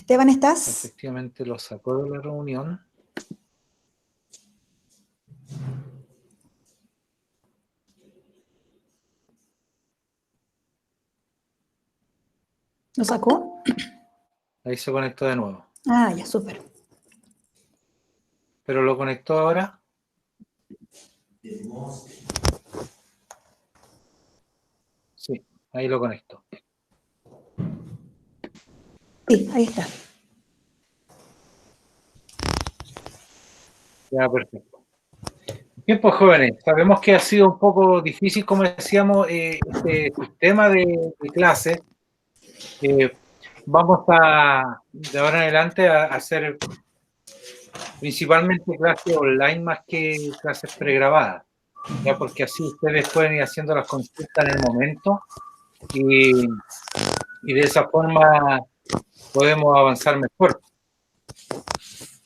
Esteban, ¿estás? Efectivamente lo sacó de la reunión. ¿Lo sacó? Ahí se conectó de nuevo. Ah, ya, súper. ¿Pero lo conectó ahora? Sí, ahí lo conectó. Sí, ahí está. Ya, perfecto. Bien, pues jóvenes, sabemos que ha sido un poco difícil, como decíamos, este sistema de clase. Vamos de ahora en adelante, a hacer principalmente clases online más que clases pregrabadas, ya, porque así ustedes pueden ir haciendo las consultas en el momento y de esa forma podemos avanzar mejor.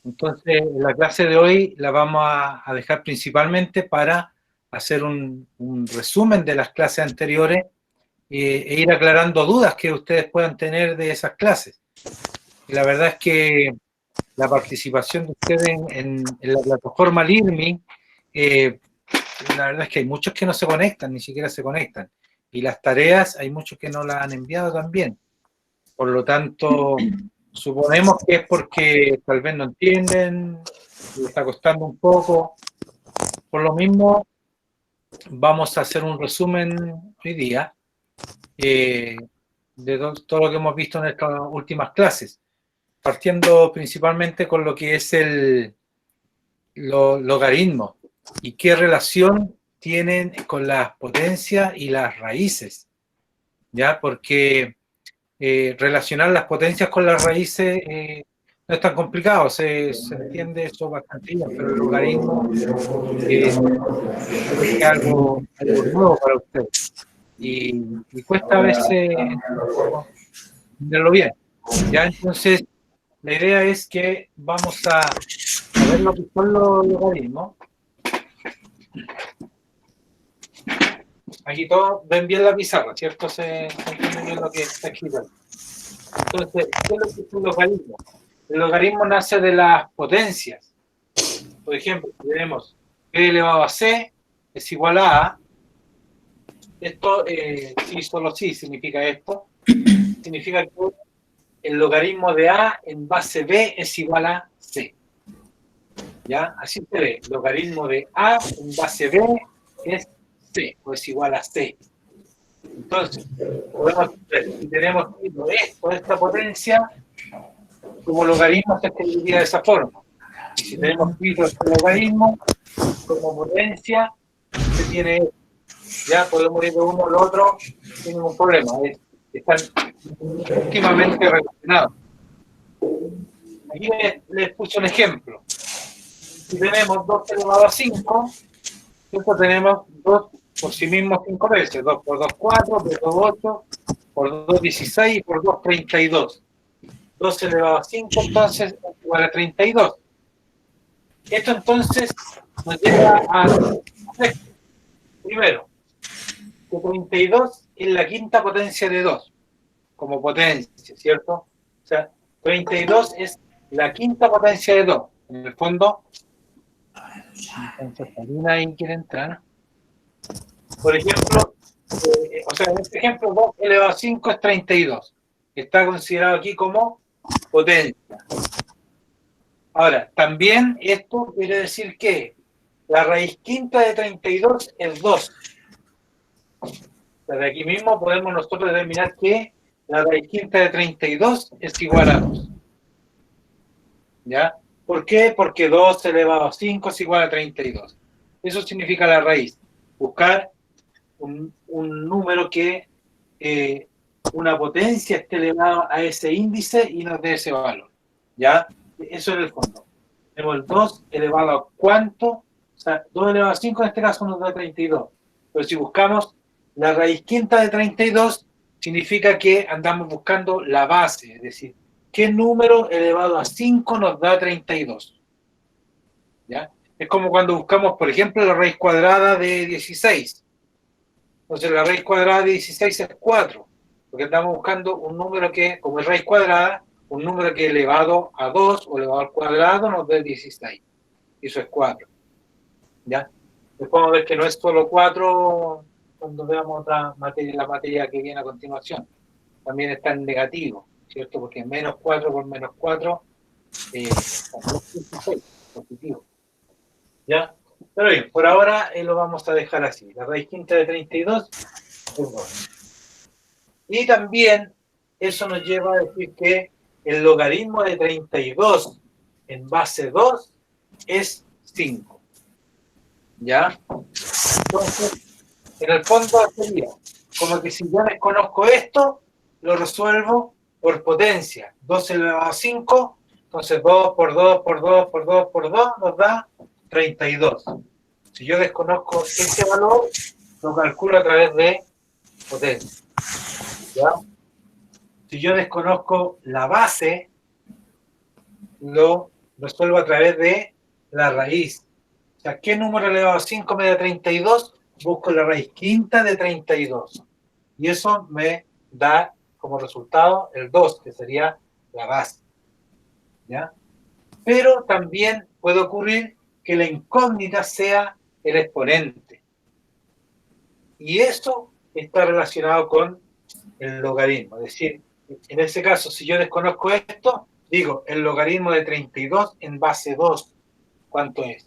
Entonces, la clase de hoy la vamos a dejar principalmente para hacer un resumen de las clases anteriores e ir aclarando dudas que ustedes puedan tener de esas clases. Y la verdad es que la participación de ustedes en la plataforma Learning, la verdad es que hay muchos que no se conectan, ni siquiera se conectan. Y las tareas, hay muchos que no las han enviado también. Por lo tanto, suponemos que es porque tal vez no entienden, les está costando un poco. Por lo mismo, vamos a hacer un resumen hoy día de todo lo que hemos visto en estas últimas clases, partiendo principalmente con lo que es el logaritmo y qué relación tienen con las potencias y las raíces, ¿ya? Porque relacionar las potencias con las raíces no es tan complicado, se entiende eso bastante bien, pero el logaritmo es algo nuevo para usted y cuesta a veces entenderlo bien, ¿ya? Entonces, la idea es que vamos a ver lo que son los logaritmos. Aquí todos ven bien la pizarra, ¿cierto? Se entiende bien lo que está escrito. Entonces, ¿qué es lo que es un logaritmo? El logaritmo nace de las potencias. Por ejemplo, tenemos b elevado a c es igual a a. Esto, sí, solo sí significa esto. Significa que el logaritmo de a en base b es igual a c. ¿Ya? Así se ve. Logaritmo de a en base b es c, o es igual a c. Entonces, podemos ver, si tenemos esto, esta potencia, como logaritmo se escribiría de esa forma. Y si tenemos este logaritmo, como potencia, se tiene, ya podemos ir de uno al otro sin ningún problema. Están íntimamente relacionados. Aquí les puse un ejemplo. Si tenemos 2 elevado a 5, esto tenemos 2 por sí mismos 5 veces. 2 por 2, 4, por 2, 8, por 2, 16 y por 2, 32. 2 elevado a 5, entonces, es igual a 32. Esto, entonces, nos lleva a... Primero, que 32 es la quinta potencia de 2, como potencia, ¿cierto? O sea, 32 es la quinta potencia de 2. En el fondo, entonces, Karina ahí quiere entrar. Por ejemplo, o sea, en este ejemplo, 2 elevado a 5 es 32. Está considerado aquí como potencia. Ahora, también esto quiere decir que la raíz quinta de 32 es 2. O sea, de aquí mismo podemos nosotros determinar que la raíz quinta de 32 es igual a 2. ¿Ya? ¿Por qué? Porque 2 elevado a 5 es igual a 32. Eso significa la raíz. Buscar un número que una potencia esté elevado a ese índice y nos dé ese valor. ¿Ya? Eso en el fondo. Tenemos el 2 elevado a cuánto, o sea, 2 elevado a 5 en este caso nos da 32. Pero si buscamos la raíz quinta de 32, significa que andamos buscando la base, es decir, ¿qué número elevado a 5 nos da 32? ¿Ya? Es como cuando buscamos, por ejemplo, la raíz cuadrada de 16. Entonces la raíz cuadrada de 16 es 4, porque estamos buscando un número que, como es raíz cuadrada, un número que elevado a 2 o elevado al cuadrado nos dé 16. Y eso es 4. ¿Ya? Después vamos a ver que no es solo 4 cuando veamos otra materia, la materia que viene a continuación. También está en negativo, ¿cierto? Porque menos 4 por menos 4 es 16, positivo. ¿Ya? Pero bien, por ahora lo vamos a dejar así. La raíz quinta de 32 es 2. Y también eso nos lleva a decir que el logaritmo de 32 en base 2 es 5. ¿Ya? Entonces, en el fondo sería como que si yo desconozco esto, lo resuelvo por potencia. 2 elevado a 5, entonces 2 por 2 por 2 por 2 por 2 nos da 32. Si yo desconozco ese valor, lo calculo a través de potencia. ¿Ya? Si yo desconozco la base, lo resuelvo a través de la raíz. O sea, ¿qué número elevado a 5 me da 32? Busco la raíz quinta de 32. Y eso me da como resultado el 2, que sería la base. ¿Ya? Pero también puede ocurrir que la incógnita sea el exponente. Y eso está relacionado con el logaritmo. Es decir, en ese caso, si yo desconozco esto, digo, el logaritmo de 32 en base 2, ¿cuánto es?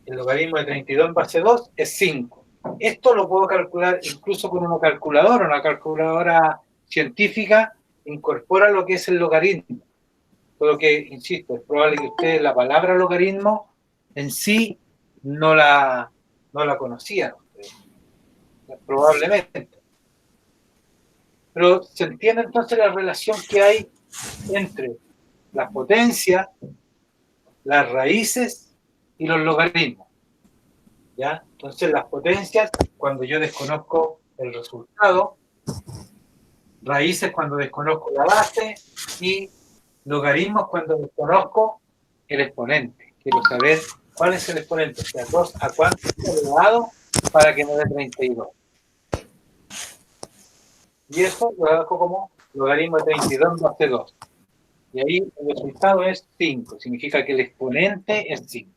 El logaritmo de 32 en base 2 es 5. Esto lo puedo calcular incluso con una calculadora científica incorpora lo que es el logaritmo. Solo que, insisto, es probable que ustedes la palabra logaritmo en sí no la conocían. Probablemente. Pero se entiende entonces la relación que hay entre las potencias, las raíces y los logaritmos. ¿Ya? Entonces las potencias, cuando yo desconozco el resultado, raíces cuando desconozco la base y logaritmos cuando desconozco el exponente. Quiero saber cuál es el exponente, o sea, 2 a cuánto está elevado para que me dé 32. Y eso lo dejo como logaritmo de 32 en base 2. Y ahí el resultado es 5, significa que el exponente es 5.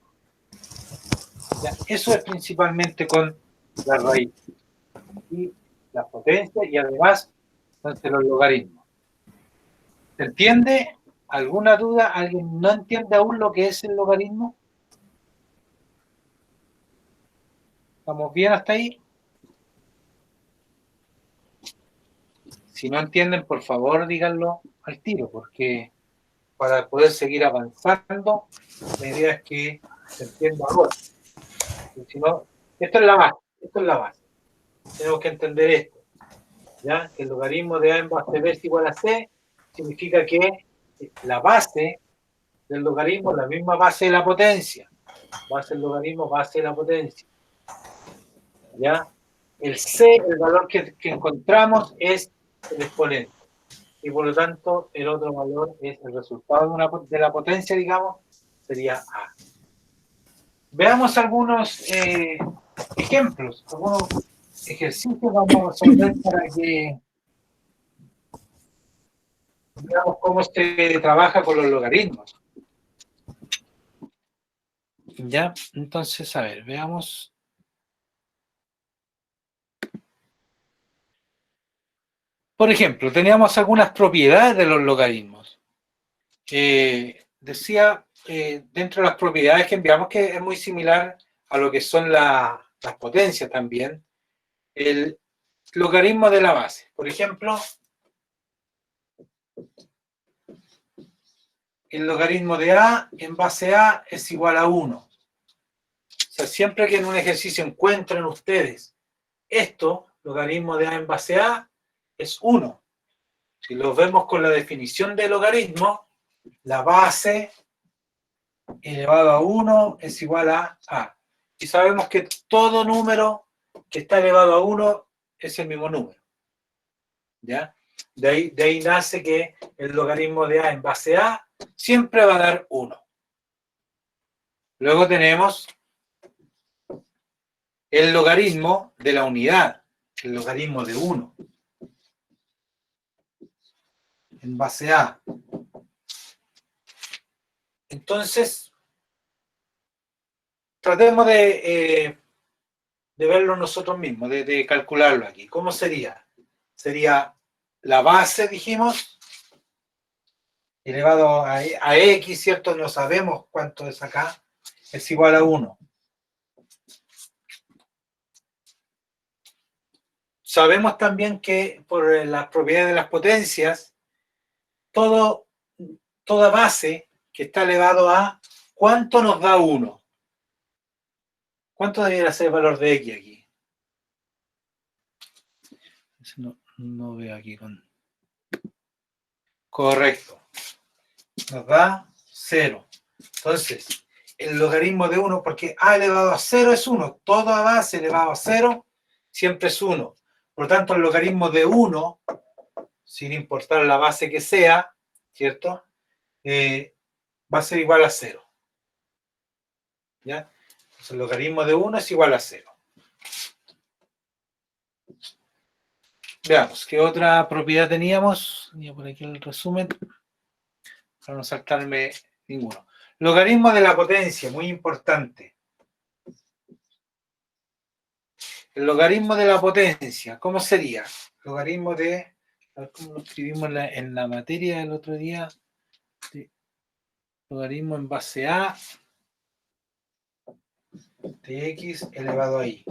¿Ya? Eso es principalmente con la raíz y la potencia y además entonces los logaritmos. ¿Se entiende? ¿Alguna duda? ¿Alguien no entiende aún lo que es el logaritmo? ¿Estamos bien hasta ahí? Si no entienden, por favor, díganlo al tiro, porque para poder seguir avanzando, la idea es que se entienda ahora. Si no, esto es la base, esto es la base. Tenemos que entender esto, ¿ya? Que el logaritmo de A en base B es igual a C, significa que la base del logaritmo es la misma base de la potencia. Base del logaritmo, base de la potencia. ¿Ya? El C, el valor que encontramos es el exponente. Y por lo tanto, el otro valor es el resultado de la potencia, digamos, sería A. Veamos algunos ejemplos, algunos ejercicios vamos a resolver para que veamos cómo se trabaja con los logaritmos. Ya, entonces, a ver, veamos. Por ejemplo, teníamos algunas propiedades de los logaritmos. Decía, dentro de las propiedades que enviamos, que es muy similar a lo que son las potencias también, el logaritmo de la base. Por ejemplo, el logaritmo de A en base A es igual a 1. O sea, siempre que en un ejercicio encuentren ustedes esto, logaritmo de A en base A es 1. Si lo vemos con la definición de logaritmo, la base elevado a 1 es igual a A. Y sabemos que todo número que está elevado a 1 es el mismo número. ¿Ya? De ahí nace que el logaritmo de A en base A siempre va a dar 1. Luego tenemos el logaritmo de la unidad, el logaritmo de 1. en base A. Entonces, tratemos de verlo nosotros mismos, de calcularlo aquí. ¿Cómo sería? Sería la base, dijimos, elevado a X, ¿cierto? No sabemos cuánto es acá, es igual a 1. Sabemos también que por las propiedades de las potencias, toda base que está elevado a, ¿cuánto nos da 1? ¿Cuánto debería ser el valor de X aquí? No veo aquí con... Correcto. Nos da 0. Entonces, el logaritmo de 1, porque A elevado a 0 es 1. Toda base elevado a 0 siempre es 1. Por lo tanto, el logaritmo de 1, sin importar la base que sea, ¿cierto? Va a ser igual a 0. ¿Ya? Entonces, el logaritmo de 1 es igual a 0. Veamos, ¿qué otra propiedad teníamos? Tenía por aquí el resumen, para no saltarme ninguno. Logaritmo de la potencia, muy importante. El logaritmo de la potencia, ¿cómo sería? Logaritmo de... A ver cómo lo escribimos en la materia del otro día. Logaritmo en base a de X elevado a Y.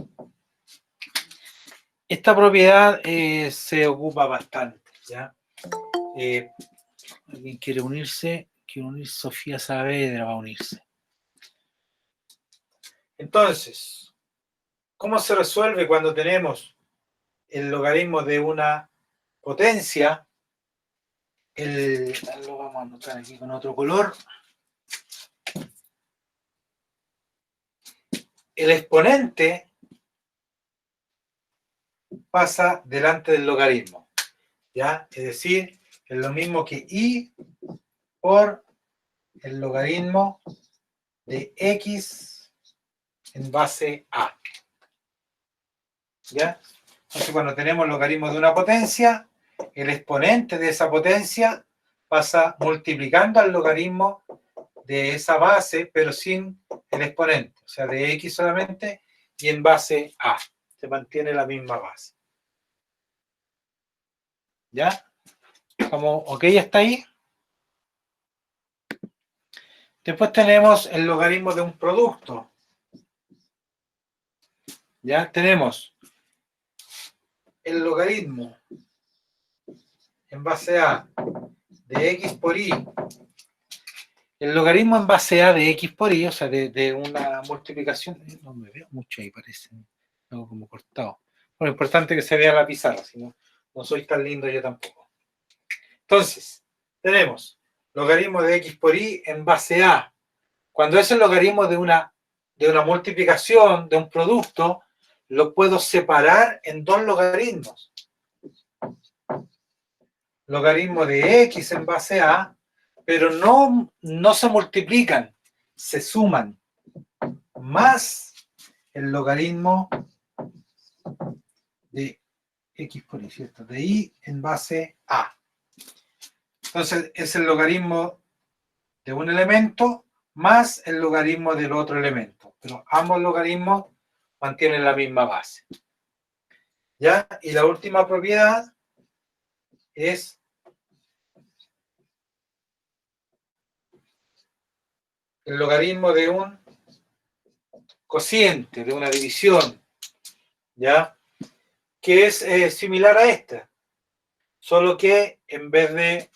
Esta propiedad se ocupa bastante, ¿ya? ¿Alguien quiere unirse? Quiere unirse, Sofía Saavedra va a unirse. Entonces, ¿cómo se resuelve cuando tenemos el logaritmo de una potencia? Lo vamos a anotar aquí con otro color. El exponente pasa delante del logaritmo, ¿ya? Es decir, es lo mismo que y por el logaritmo de x en base a. ¿Ya? Entonces, cuando tenemos logaritmo de una potencia, el exponente de esa potencia pasa multiplicando al logaritmo de esa base, pero sin el exponente, o sea, de x solamente, y en base a. Se mantiene la misma base. ¿Ya? Como, ok, ¿está ahí? Después tenemos el logaritmo de un producto. ¿Ya? Tenemos el logaritmo en base a de x por y. El logaritmo en base a de x por y, o sea, de una multiplicación. No me veo mucho ahí, parece. Algo como cortado. Bueno, importante que se vea la pizarra, si no, no soy tan lindo yo tampoco. Entonces, tenemos logaritmo de x por y en base a. Cuando es el logaritmo de una multiplicación, de un producto, lo puedo separar en dos logaritmos. Logaritmo de x en base a, pero no se multiplican, se suman, más el logaritmo de x por y, ¿cierto? De y en base a. Entonces, es el logaritmo de un elemento más el logaritmo del otro elemento. Pero ambos logaritmos mantienen la misma base. ¿Ya? Y la última propiedad es el logaritmo de un cociente, de una división, ¿ya? Que es similar a esta, solo que en vez de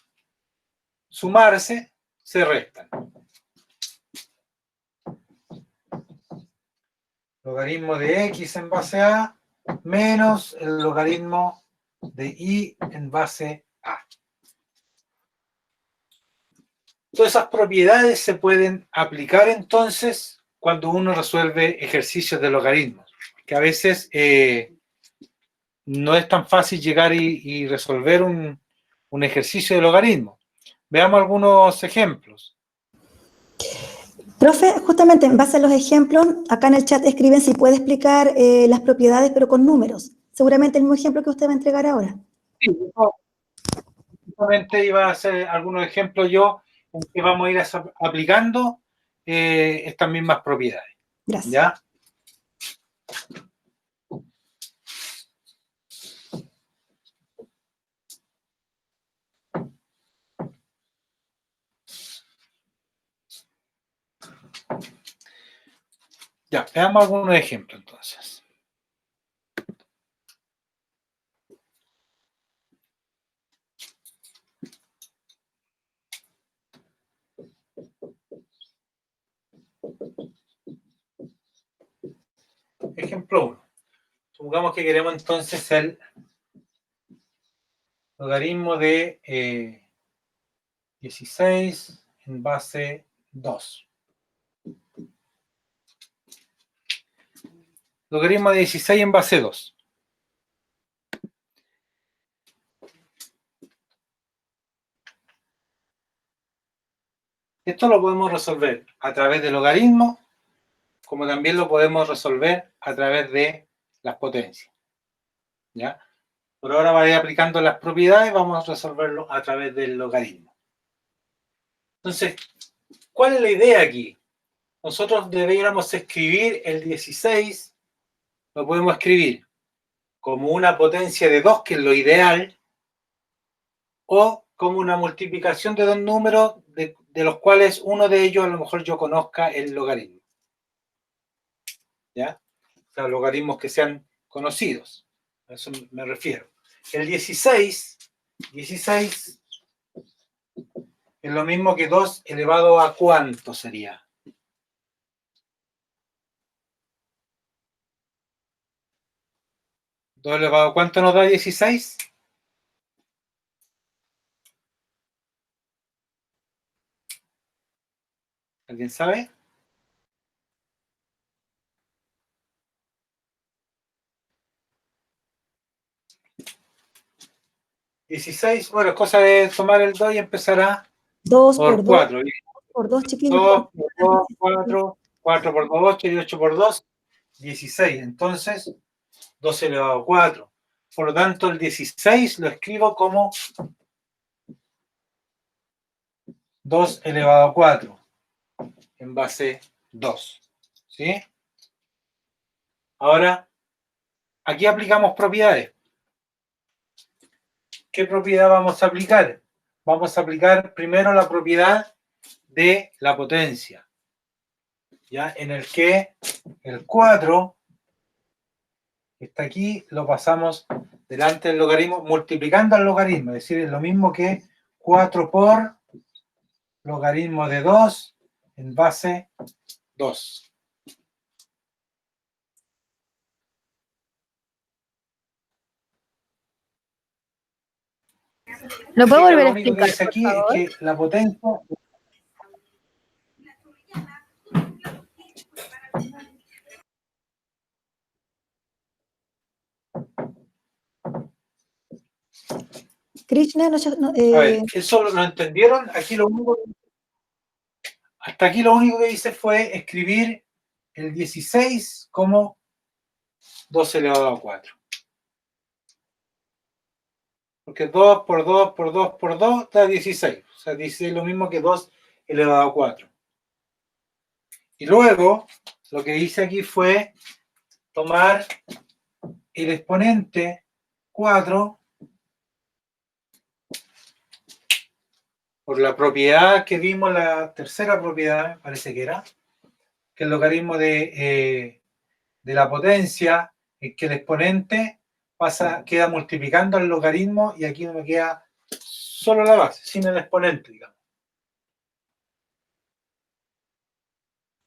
sumarse, se restan. Logaritmo de x en base a menos el logaritmo de y en base a. Todas esas propiedades se pueden aplicar entonces cuando uno resuelve ejercicios de logaritmos, que a veces no es tan fácil llegar y resolver un ejercicio de logaritmo. Veamos algunos ejemplos. Profe, justamente en base a los ejemplos, acá en el chat escriben si puede explicar las propiedades, pero con números. Seguramente el mismo ejemplo que usted va a entregar ahora. Sí, justamente iba a hacer algunos ejemplos yo en que vamos a ir aplicando estas mismas propiedades. Gracias. ¿Ya? Ya, veamos algunos ejemplos entonces. Ejemplo 1. Supongamos que queremos entonces el logaritmo de 16 en base 2. Logaritmo de 16 en base 2. Esto lo podemos resolver a través del logaritmo, como también lo podemos resolver a través de las potencias. ¿Ya? Por ahora va a ir aplicando las propiedades, vamos a resolverlo a través del logaritmo. Entonces, ¿cuál es la idea aquí? Nosotros deberíamos escribir el 16, lo podemos escribir como una potencia de 2, que es lo ideal, o como una multiplicación de dos números de los cuales uno de ellos a lo mejor yo conozca el logaritmo. ¿Ya? O sea, logaritmos que sean conocidos. A eso me refiero. El 16 es lo mismo que 2 elevado a ¿cuánto sería? ¿2 elevado a cuánto nos da 16? ¿Alguien sabe? Bueno, es cosa de tomar el 2 y empezar a 2 por por 4. 2, por 2, chiquillos. 2 por 2, 4, 4 por 2, 8 y 8 por 2, 16. Entonces, 2 elevado a 4. Por lo tanto, el 16 lo escribo como 2 elevado a 4 en base 2. ¿Sí? Ahora, aquí aplicamos propiedades. ¿Qué propiedad vamos a aplicar? Vamos a aplicar primero la propiedad de la potencia, ¿ya? En el que el 4 que está aquí lo pasamos delante del logaritmo, multiplicando al logaritmo, es decir, es lo mismo que 4 por logaritmo de 2 en base 2. ¿Lo puedo volver a Lo único que explicar, dice por aquí favor? es que la potencia... Krishna, A ver, ¿eso lo entendieron? Aquí lo único... Hasta aquí lo único que hice fue escribir el 16 como 2 elevado a 4. Porque 2 por 2 por 2 por 2 da 16. O sea, 16 es lo mismo que 2 elevado a 4. Y luego, lo que hice aquí fue tomar el exponente 4 por la propiedad que vimos, la tercera propiedad, parece que era, que el logaritmo de la potencia es que el exponente queda multiplicando al logaritmo y aquí no me queda solo la base, sin el exponente, digamos.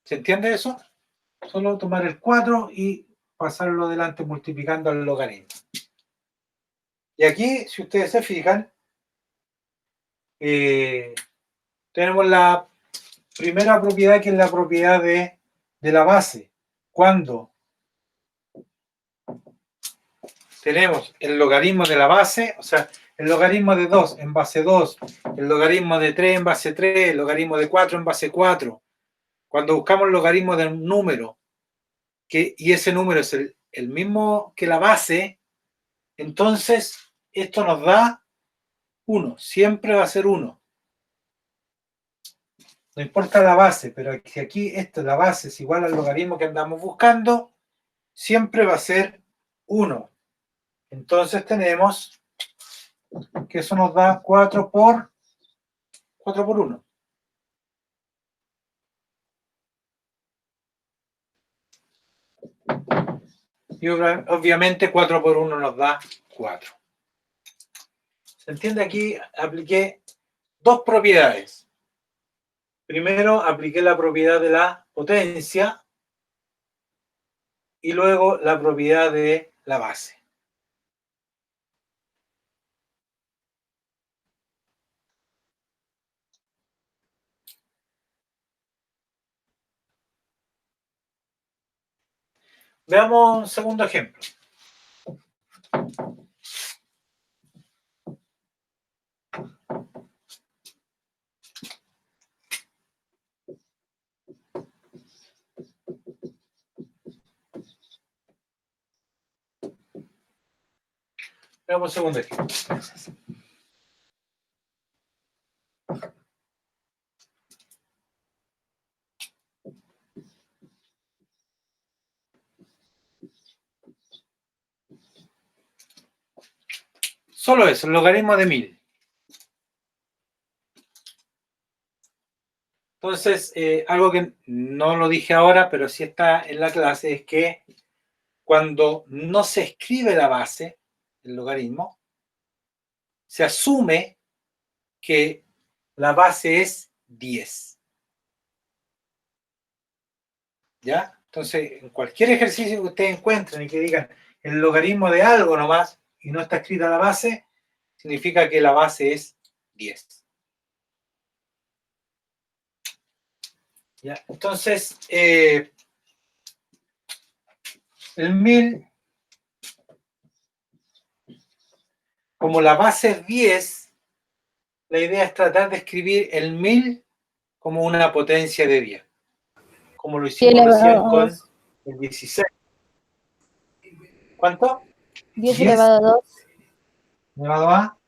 ¿Se entiende eso? Solo tomar el 4 y pasarlo adelante multiplicando al logaritmo. Y aquí, si ustedes se fijan, tenemos la primera propiedad, que es la propiedad de la base. Cuando tenemos el logaritmo de la base, o sea, el logaritmo de 2 en base 2, el logaritmo de 3 en base 3, el logaritmo de 4 en base 4. Cuando buscamos el logaritmo de un número, y ese número es el mismo que la base, entonces esto nos da 1, siempre va a ser 1. No importa la base, pero si aquí la base es igual al logaritmo que andamos buscando, siempre va a ser 1. Entonces tenemos que eso nos da 4 por 1. Y obviamente 4 por 1 nos da 4. ¿Se entiende? Aquí apliqué dos propiedades. Primero apliqué la propiedad de la potencia y luego la propiedad de la base. Veamos un segundo ejemplo. Veamos un segundo ejemplo. Solo eso, el logaritmo de 1000. Entonces, algo que no lo dije ahora, pero sí está en la clase, es que cuando no se escribe la base, el logaritmo, se asume que la base es 10. ¿Ya? Entonces, en cualquier ejercicio que ustedes encuentren y que digan el logaritmo de algo nomás y no está escrita la base, significa que la base es 10. ¿Ya? Entonces, el 1000, como la base es 10, la idea es tratar de escribir el 1000 como una potencia de 10, como lo hicimos recién con el 16. ¿Cuánto? 10 elevado a 2. ¿Elevado a?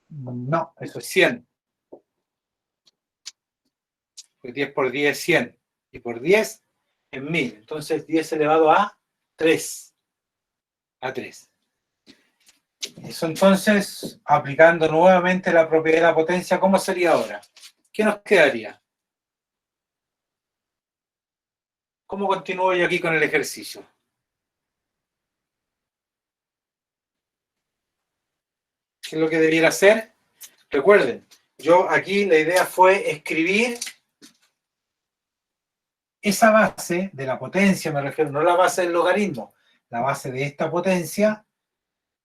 No, eso es 100. Pues 10 por 10 es 100. Y por 10 es 1000. Entonces 10 elevado a 3. A 3. Eso entonces, aplicando nuevamente la propiedad de la potencia, ¿cómo sería ahora? ¿Qué nos quedaría? ¿Cómo continúo yo aquí con el ejercicio? ¿Qué es lo que debiera hacer? Recuerden, yo aquí la idea fue escribir esa base de la potencia, me refiero, no la base del logaritmo, la base de esta potencia,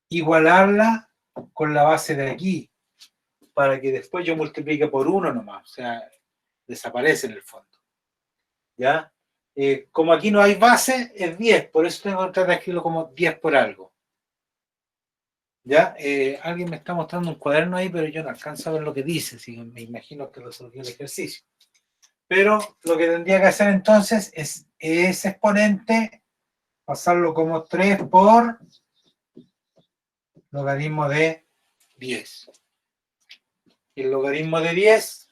igualarla con la base de aquí, para que después yo multiplique por 1 nomás, o sea, desaparece en el fondo. ¿Ya? Como aquí no hay base, es 10, por eso tengo que tratar de escribirlo como 10 por algo. ¿Ya? Alguien me está mostrando un cuaderno ahí, pero yo no alcanzo a ver lo que dice, así que me imagino que resolvió el ejercicio. Pero lo que tendría que hacer entonces es ese exponente, pasarlo como 3 por logaritmo de 10. Y el logaritmo de 10,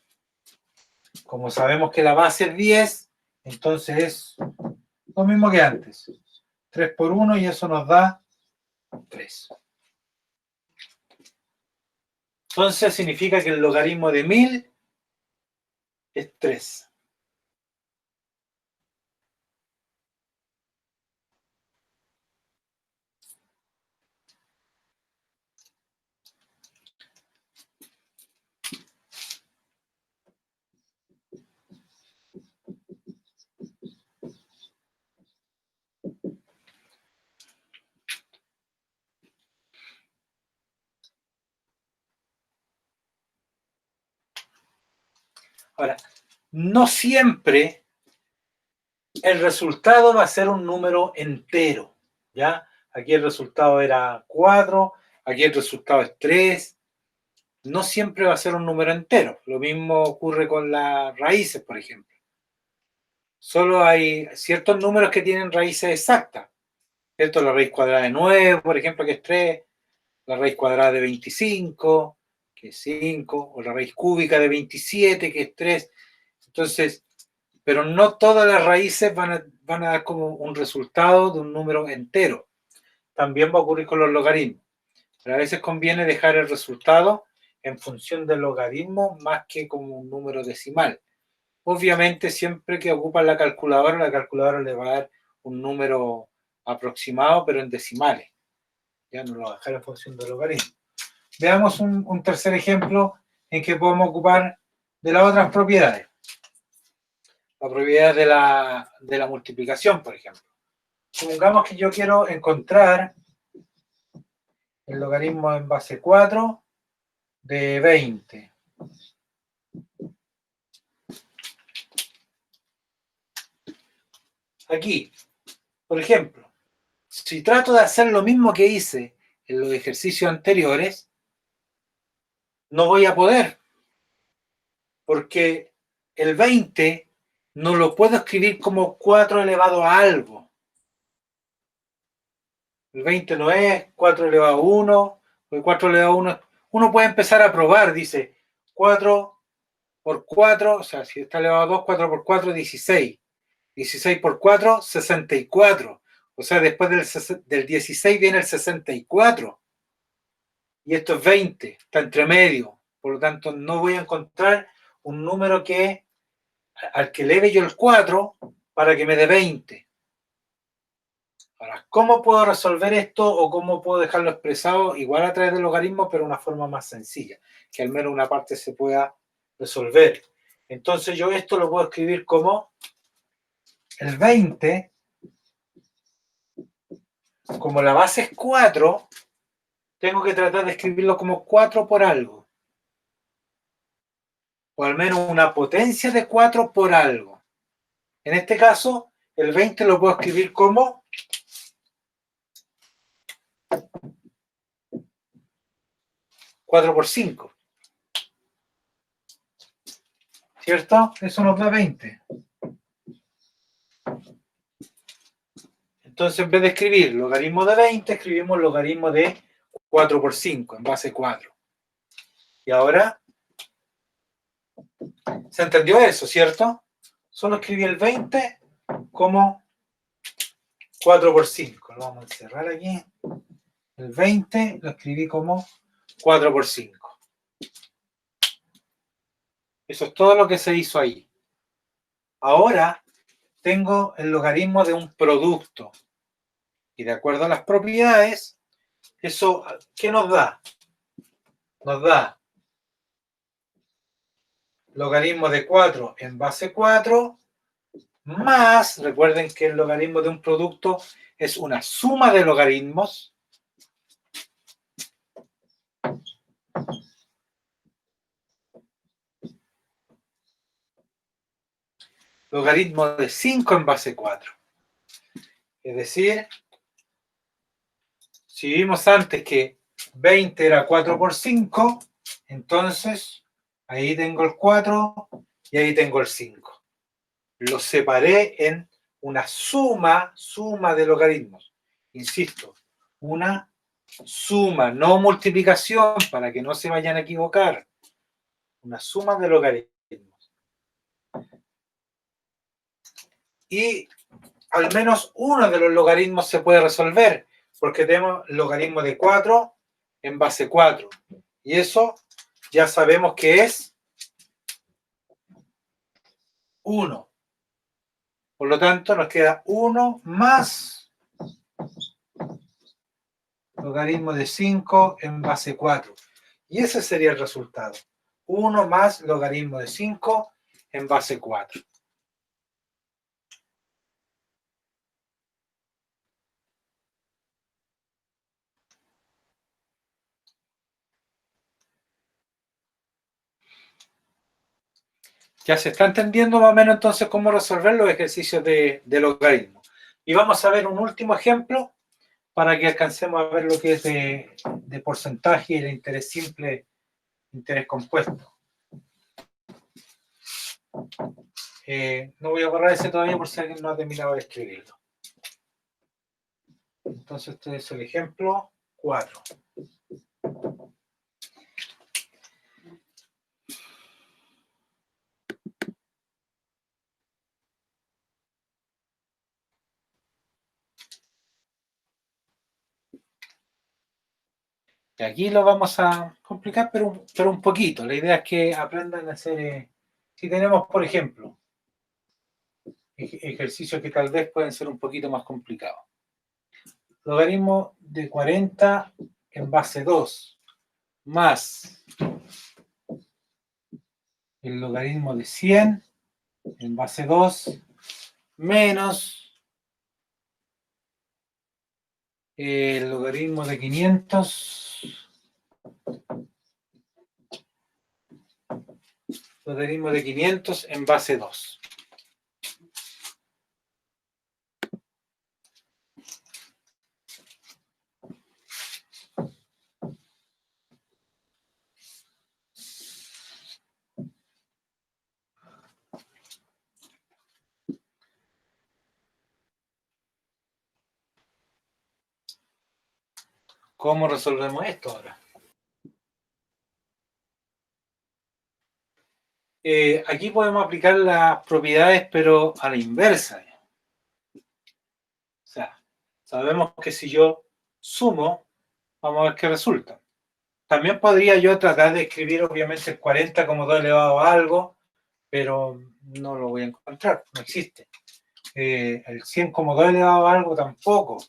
como sabemos que la base es 10, entonces es lo mismo que antes. 3 por 1 y eso nos da 3. Entonces significa que el logaritmo de 1000 es 3. Ahora, no siempre el resultado va a ser un número entero, ¿ya? Aquí el resultado era 4, aquí el resultado es 3. No siempre va a ser un número entero. Lo mismo ocurre con las raíces, por ejemplo. Solo hay ciertos números que tienen raíces exactas, ¿cierto? La raíz cuadrada de 9, por ejemplo, que es 3. la raíz cuadrada de 25, que es 5, o la raíz cúbica de 27, que es 3. Entonces, pero no todas las raíces van a dar como un resultado de un número entero. También va a ocurrir con los logaritmos. Pero a veces conviene dejar el resultado en función del logaritmo más que como un número decimal. Obviamente, siempre que ocupan la calculadora le va a dar un número aproximado, pero en decimales. Ya no lo va a dejar en función del logaritmo. Veamos un tercer ejemplo en que podemos ocupar de las otras propiedades. La propiedad de la multiplicación, por ejemplo. Supongamos que yo quiero encontrar el logaritmo en base 4 de 20. Aquí, por ejemplo, si trato de hacer lo mismo que hice en los ejercicios anteriores, no voy a poder, porque el 20 no lo puedo escribir como 4 elevado a algo. El 20 no es 4 elevado a 1, porque 4 elevado a 1, uno puede empezar a probar, dice 4 por 4, o sea, si está elevado a 2, 4 por 4, 16. 16 por 4, 64. O sea, después del 16 viene el 64. Y esto es 20, está entre medio. Por lo tanto, no voy a encontrar un número al que eleve yo el 4 para que me dé 20. Ahora, ¿cómo puedo resolver esto o cómo puedo dejarlo expresado igual a través del logaritmo, pero de una forma más sencilla? Que al menos una parte se pueda resolver. Entonces yo esto lo puedo escribir como el 20, como la base es 4, tengo que tratar de escribirlo como 4 por algo. O al menos una potencia de 4 por algo. En este caso, el 20 lo puedo escribir como 4 por 5. ¿Cierto? Eso nos da 20. Entonces, en vez de escribir logaritmo de 20, escribimos logaritmo de 4 por 5, en base 4. Y ahora, ¿se entendió eso, cierto? Solo escribí el 20 como 4 por 5. Lo vamos a encerrar aquí. El 20 lo escribí como 4 por 5. Eso es todo lo que se hizo ahí. Ahora tengo el logaritmo de un producto. Y de acuerdo a las propiedades, eso, ¿qué nos da? Nos da logaritmo de 4 en base 4, más, recuerden que el logaritmo de un producto es una suma de logaritmos, logaritmo de 5 en base 4. Es decir, si vimos antes que 20 era 4 por 5, entonces ahí tengo el 4 y ahí tengo el 5. Lo separé en una suma de logaritmos. Insisto, una suma, no multiplicación, para que no se vayan a equivocar. Una suma de logaritmos. Y al menos uno de los logaritmos se puede resolver, porque tenemos logaritmo de 4 en base 4. Y eso ya sabemos que es 1. Por lo tanto, nos queda 1 más logaritmo de 5 en base 4. Y ese sería el resultado. 1 más logaritmo de 5 en base 4. Ya se está entendiendo más o menos entonces cómo resolver los ejercicios de logaritmo. Y vamos a ver un último ejemplo para que alcancemos a ver lo que es de porcentaje y el interés simple, interés compuesto. No voy a borrar ese todavía por si alguien no ha terminado de escribirlo. Entonces este es el ejemplo 4. Y aquí lo vamos a complicar, pero un poquito. La idea es que aprendan a hacer... si tenemos, por ejemplo, ejercicios que tal vez pueden ser un poquito más complicados. Logaritmo de 40 en base 2 más el logaritmo de 100 en base 2 menos el logaritmo de 500 en base 2. ¿Cómo resolvemos esto ahora? Aquí podemos aplicar las propiedades, pero a la inversa. O sea, sabemos que si yo sumo, vamos a ver qué resulta. También podría yo tratar de escribir, obviamente, el 40 como 2 elevado a algo, pero no lo voy a encontrar, no existe. El 100 como 2 elevado a algo tampoco.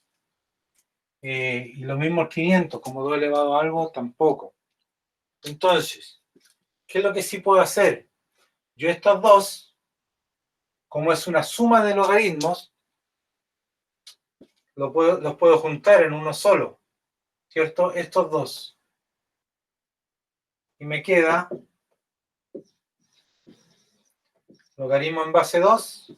Y lo mismo el 500 como 2 elevado a algo tampoco. Entonces, ¿qué es lo que sí puedo hacer? Yo estos dos, como es una suma de logaritmos, los puedo juntar en uno solo, ¿cierto? Estos dos. Y me queda logaritmo en base 2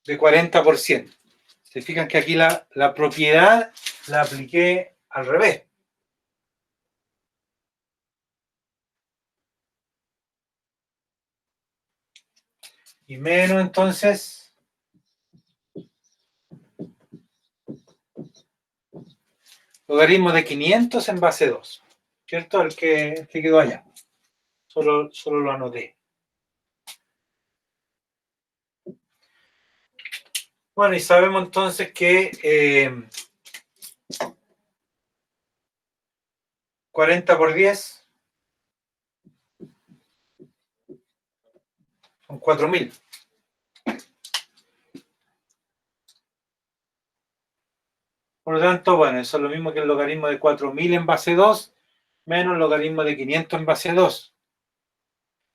de 40%. Se fijan que aquí la propiedad la apliqué al revés. Y menos entonces logaritmo de 500 en base 2, ¿cierto? El que quedó allá. Solo lo anoté. Bueno, y sabemos entonces que 40 por 10 son 4000. Por lo tanto, bueno, eso es lo mismo que el logaritmo de 4000 en base 2 menos el logaritmo de 500 en base 2.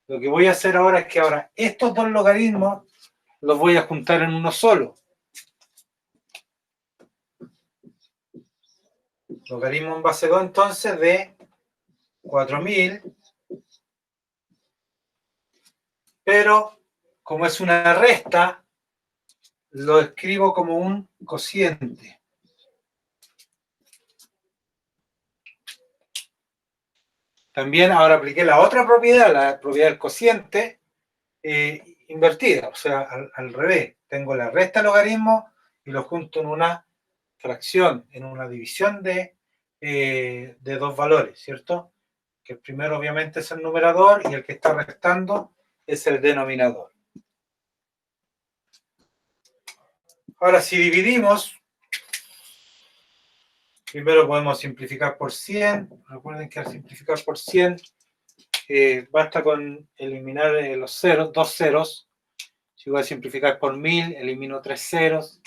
Lo que voy a hacer ahora es que ahora estos dos logaritmos los voy a juntar en uno solo. Logaritmo en base 2 entonces de 4000, pero como es una resta, lo escribo como un cociente. También ahora apliqué la otra propiedad, la propiedad del cociente, invertida, o sea, al revés. Tengo la resta logaritmo y lo junto en una fracción, en una división de dos valores, ¿cierto? Que el primero obviamente es el numerador y el que está restando es el denominador. Ahora, si dividimos, primero podemos simplificar por 100. Recuerden que al simplificar por 100, basta con eliminar los ceros, dos ceros. Si voy a simplificar por 1000, elimino 3 ceros.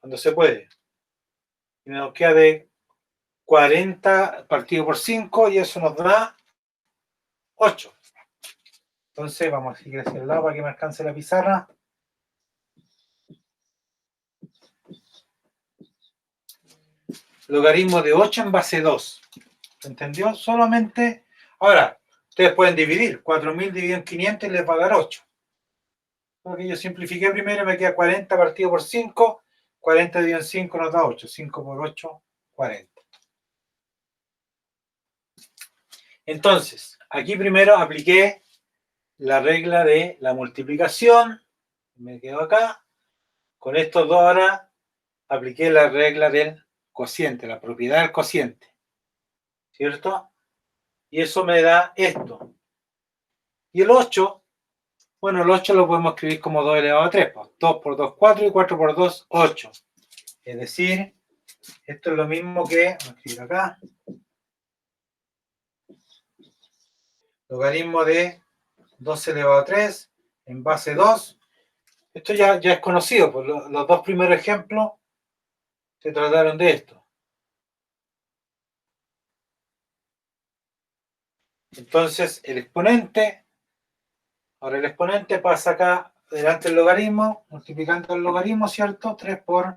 Cuando se puede. Y nos queda de 40 partido por 5 y eso nos da 8. Entonces vamos a seguir hacia el lado para que me alcance la pizarra. Logaritmo de 8 en base 2. ¿Entendió? Solamente. Ahora, ustedes pueden dividir. 4000 dividido en 500 y les va a dar 8. Porque yo simplifiqué primero y me queda 40 partido por 5. 40 dividido en 5 nos da 8. 5 por 8, 40. Entonces, aquí primero apliqué la regla de la multiplicación. Me quedo acá. Con estos dos ahora apliqué la regla del cociente, la propiedad del cociente, ¿cierto? Y eso me da esto. Y el 8, bueno, el 8 lo podemos escribir como 2 elevado a 3, pues 2 por 2, 4 y 4 por 2, 8. Es decir, esto es lo mismo que, vamos a escribir acá, logaritmo de 2 elevado a 3 en base 2. Esto ya es conocido, pues los dos primeros ejemplos se trataron de esto. Entonces, el exponente, ahora el exponente pasa acá delante del logaritmo, multiplicando el logaritmo, ¿cierto? 3 por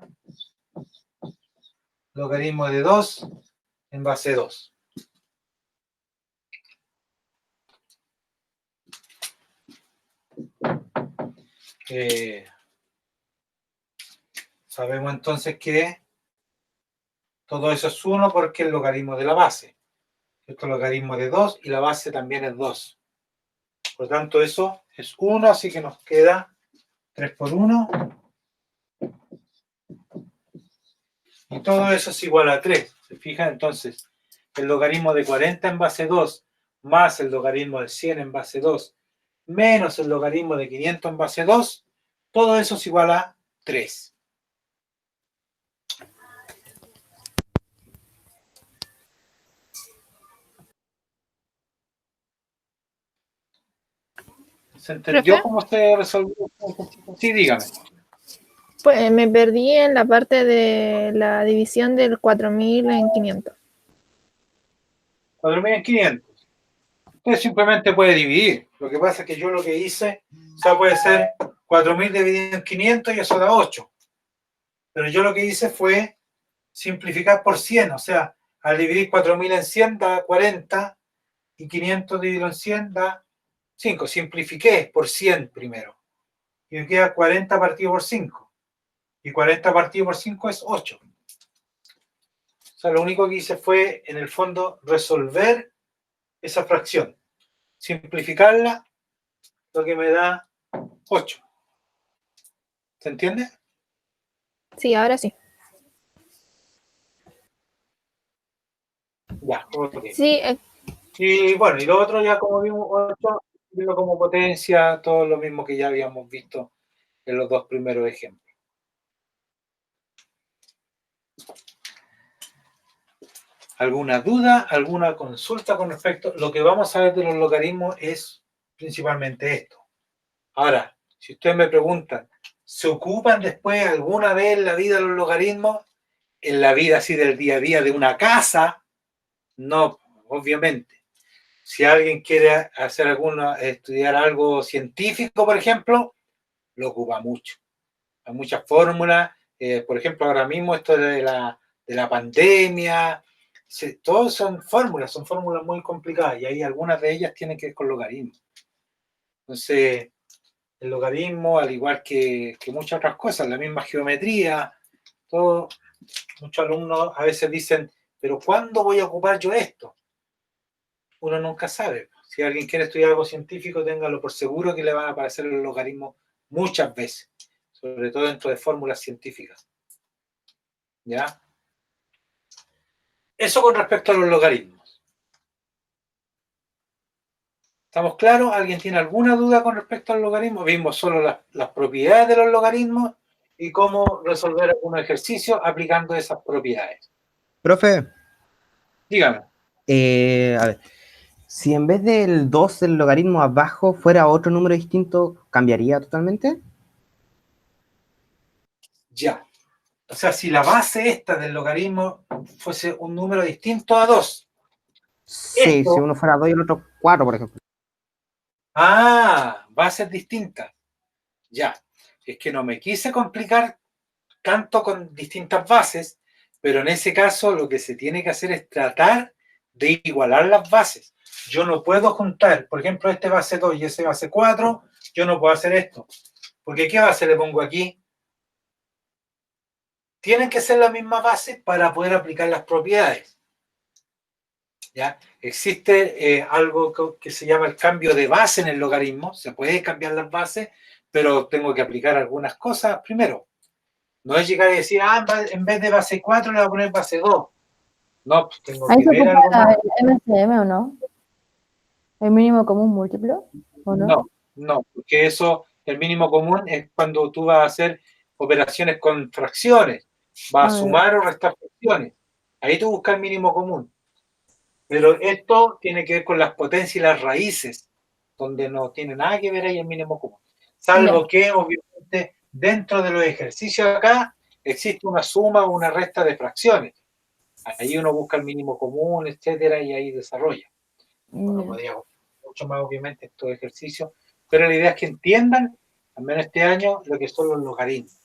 logaritmo de 2 en base 2. Sabemos entonces que todo eso es 1 porque es el logaritmo de la base. Esto es el logaritmo de 2 y la base también es 2. Por lo tanto, eso es 1, así que nos queda 3 por 1. Y todo eso es igual a 3. ¿Se fijan? Entonces, el logaritmo de 40 en base 2 más el logaritmo de 100 en base 2 menos el logaritmo de 500 en base 2, todo eso es igual a 3. ¿Se entendió cómo se resolvió? Sí, dígame. Pues me perdí en la parte de la división del 4000 en 500. 4000 en 500. Usted simplemente puede dividir. Lo que pasa es que yo lo que hice, o sea, puede ser 4000 dividido en 500 y eso da 8. Pero yo lo que hice fue simplificar por 100. O sea, al dividir 4000 en 100 da 40 y 500 dividido en 100 da 5. Simplifiqué por 100 primero. Y me queda 40 partido por 5. Y 40 partido por 5 es 8. O sea, lo único que hice fue, en el fondo, resolver esa fracción. Simplificarla, lo que me da 8. ¿Se entiende? Sí, ahora sí. Ya, ok. Sí, Y bueno, y lo otro ya como vimos, 8, como potencia, todo lo mismo que ya habíamos visto en los dos primeros ejemplos. ¿Alguna duda, alguna consulta con respecto? Lo que vamos a ver de los logaritmos es principalmente esto. Ahora, si ustedes me preguntan, ¿se ocupan después alguna vez en la vida los logaritmos? En la vida así del día a día de una casa, no, obviamente. Si alguien quiere hacer estudiar algo científico, por ejemplo, lo ocupa mucho. Hay muchas fórmulas, por ejemplo, ahora mismo esto de la pandemia, todos son fórmulas muy complicadas y hay algunas de ellas tienen que ver con logaritmos. Entonces, el logaritmo, al igual que muchas otras cosas, la misma geometría, todo, muchos alumnos a veces dicen, pero ¿cuándo voy a ocupar yo esto? Uno nunca sabe. Si alguien quiere estudiar algo científico, téngalo por seguro que le van a aparecer los logaritmos muchas veces, sobre todo dentro de fórmulas científicas. ¿Ya? Eso con respecto a los logaritmos. ¿Estamos claros? ¿Alguien tiene alguna duda con respecto al logaritmo? Vimos solo las propiedades de los logaritmos y cómo resolver algunos ejercicios aplicando esas propiedades. Profe. Dígame. A ver, si en vez del 2 el logaritmo abajo fuera otro número distinto, ¿cambiaría totalmente? Ya. O sea, si la base esta del logaritmo fuese un número distinto a 2. Sí, esto, si uno fuera 2 y el otro 4, por ejemplo. Ah, bases distintas. Ya. Es que no me quise complicar tanto con distintas bases, pero en ese caso lo que se tiene que hacer es tratar de igualar las bases. Yo no puedo juntar, por ejemplo, este base 2 y ese base 4, yo no puedo hacer esto. Porque ¿qué base le pongo aquí? Tienen que ser la misma base para poder aplicar las propiedades. ¿Ya? Existe algo que se llama el cambio de base en el logaritmo. Se puede cambiar las bases, pero tengo que aplicar algunas cosas primero. No es llegar y decir, en vez de base 4 le voy a poner base 2. No, pues tengo Ahí que se ver algo ocupa más. el MCM, ¿o no? ¿El mínimo común múltiplo? ¿O no? No, porque eso, el mínimo común es cuando tú vas a hacer operaciones con fracciones, vas a sumar o restar fracciones. Ahí tú buscas el mínimo común. Pero esto tiene que ver con las potencias y las raíces, donde no tiene nada que ver ahí el mínimo común. Salvo que, obviamente, dentro de los ejercicios acá, existe una suma o una resta de fracciones. Ahí uno busca el mínimo común, etcétera, y ahí desarrolla. Bueno, podría mucho más, obviamente, estos ejercicios, pero la idea es que entiendan, al menos este año, lo que son los logaritmos.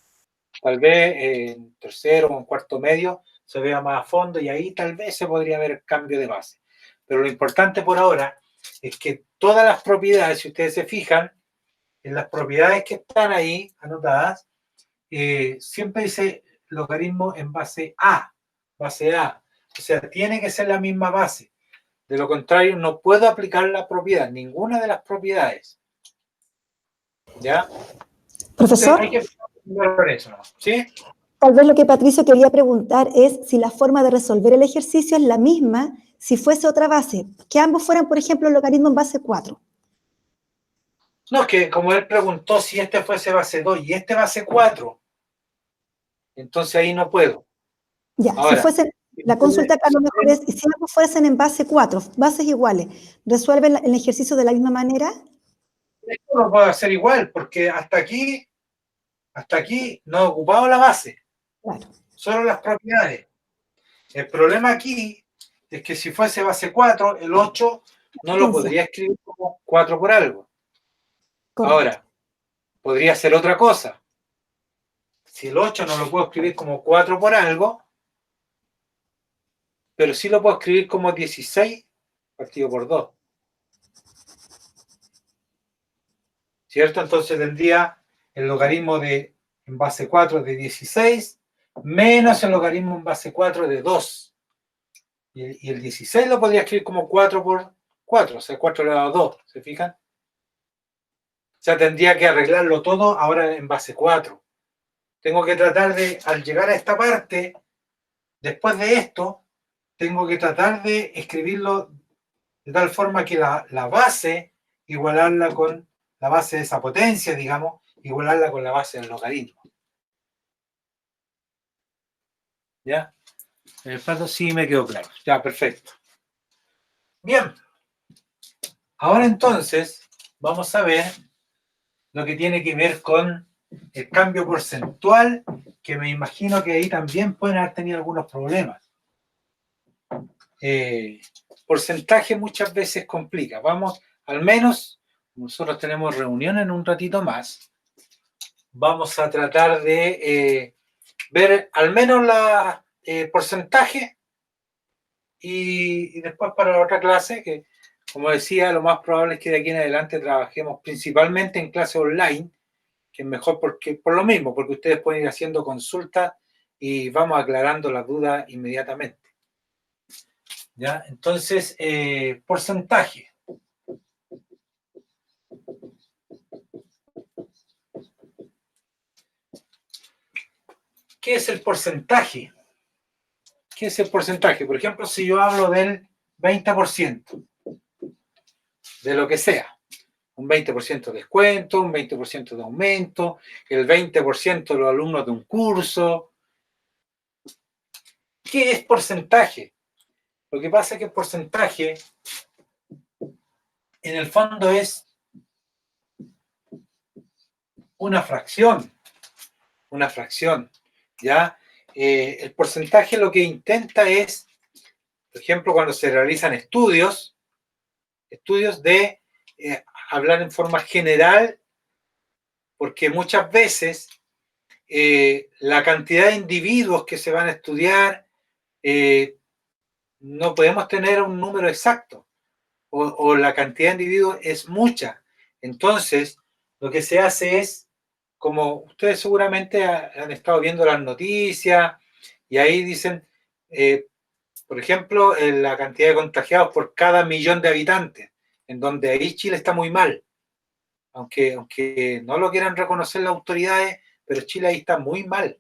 Tal vez en tercero o en cuarto medio se vea más a fondo y ahí tal vez se podría ver el cambio de base. Pero lo importante por ahora es que todas las propiedades, si ustedes se fijan, en las propiedades que están ahí anotadas, siempre dice logaritmo en base A. O sea, tiene que ser la misma base. De lo contrario, no puedo aplicar la propiedad, ninguna de las propiedades. ¿Ya? Profesor, Hay que ver eso, ¿no? ¿Sí? tal vez lo que Patricio quería preguntar es si la forma de resolver el ejercicio es la misma si fuese otra base, que ambos fueran, por ejemplo, logaritmo en base 4. No, es que como él preguntó si este fuese base 2 y este base 4, entonces ahí no puedo. Ya, Ahora, si fuesen, la consulta acá a lo mejor es, y si ambos fuesen en base 4, bases iguales, ¿resuelven el ejercicio de la misma manera? esto lo puedo hacer igual, porque hasta aquí no he ocupado la base, Claro. solo las propiedades. El problema aquí es que si fuese base 4, el 8 no lo podría escribir como 4 por algo. Correcto. Ahora, podría ser otra cosa. Si el 8 no lo puedo escribir como 4 por algo, pero sí lo puedo escribir como 16 partido por 2. ¿Cierto? Entonces tendría el logaritmo en base 4 de 16 menos el logaritmo en base 4 de 2. Y el 16 lo podría escribir como 4 por 4, o sea, 4 elevado a 2, ¿se fijan? O sea, tendría que arreglarlo todo ahora en base 4. Tengo que tratar de, al llegar a esta parte, después de esto, tengo que tratar de escribirlo de tal forma que la base, igualarla con la base de esa potencia, digamos, igualarla con la base del logaritmo. ¿Ya? En el paso sí me quedó claro. Ya, perfecto. Bien. Ahora entonces vamos a ver lo que tiene que ver con el cambio porcentual, que me imagino que ahí también pueden haber tenido algunos problemas. Porcentaje muchas veces complica. Vamos, al menos, nosotros tenemos reunión en un ratito más. Vamos a tratar de ver al menos el porcentaje y después para la otra clase, que como decía, lo más probable es que de aquí en adelante trabajemos principalmente en clase online, que es mejor por lo mismo, porque ustedes pueden ir haciendo consultas y vamos aclarando las dudas inmediatamente. ¿Ya? Entonces, porcentaje. ¿Qué es el porcentaje? ¿Qué es el porcentaje? Por ejemplo, si yo hablo del 20%, de lo que sea, un 20% de descuento, un 20% de aumento, el 20% de los alumnos de un curso. ¿Qué es porcentaje? Lo que pasa es que el porcentaje, en el fondo, es una fracción. Una fracción, ¿ya? El porcentaje lo que intenta es, por ejemplo, cuando se realizan estudios de hablar en forma general, porque muchas veces la cantidad de individuos que se van a estudiar, no podemos tener un número exacto, o la cantidad de individuos es mucha. Entonces, lo que se hace es, como ustedes seguramente han estado viendo las noticias, y ahí dicen, por ejemplo, la cantidad de contagiados por cada millón de habitantes, en donde ahí Chile está muy mal. Aunque no lo quieran reconocer las autoridades, pero Chile ahí está muy mal.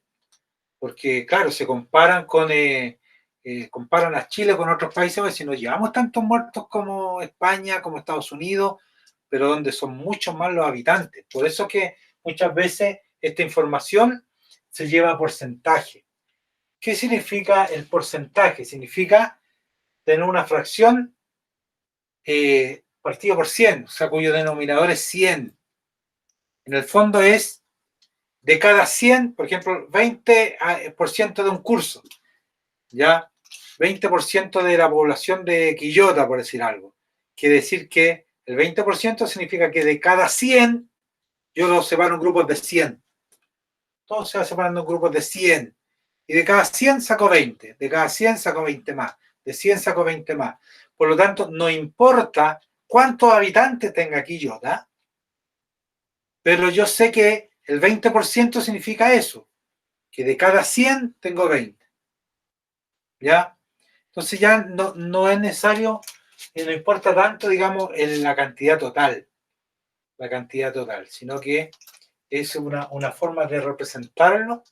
Porque, claro, se comparan comparan a Chile con otros países, pues, si no llevamos tantos muertos como España, como Estados Unidos, pero donde son muchos más los habitantes. Por eso que muchas veces esta información se lleva a porcentaje. ¿Qué significa el porcentaje? Significa tener una fracción partido por 100, o sea, cuyo denominador es 100. En el fondo es de cada 100, por ejemplo, 20% de un curso, ¿ya? 20% de la población de Quillota, por decir algo. Quiere decir que el 20% significa que de cada 100, yo los separo en grupos de 100. Todo se va separando en grupos de 100. Y de cada 100 saco 20. De cada 100 saco 20 más. De 100 saco 20 más. Por lo tanto, no importa cuántos habitantes tenga Quillota, pero yo sé que el 20% significa eso, que de cada 100 tengo 20. ¿Ya? Entonces ya no es necesario, y no importa tanto, digamos, en la cantidad total, sino que es una forma de representarlo,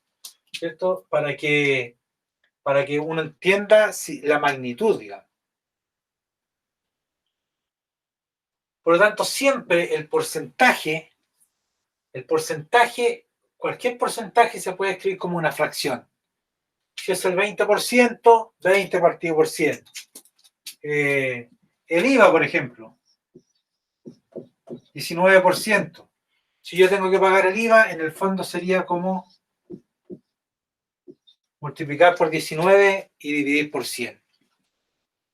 ¿cierto? Para que uno entienda la magnitud, digamos. Por lo tanto, siempre el porcentaje, cualquier porcentaje se puede escribir como una fracción. Si es el 20%, 20 partido por 100. El IVA, por ejemplo, 19%. Si yo tengo que pagar el IVA, en el fondo sería como multiplicar por 19 y dividir por 100.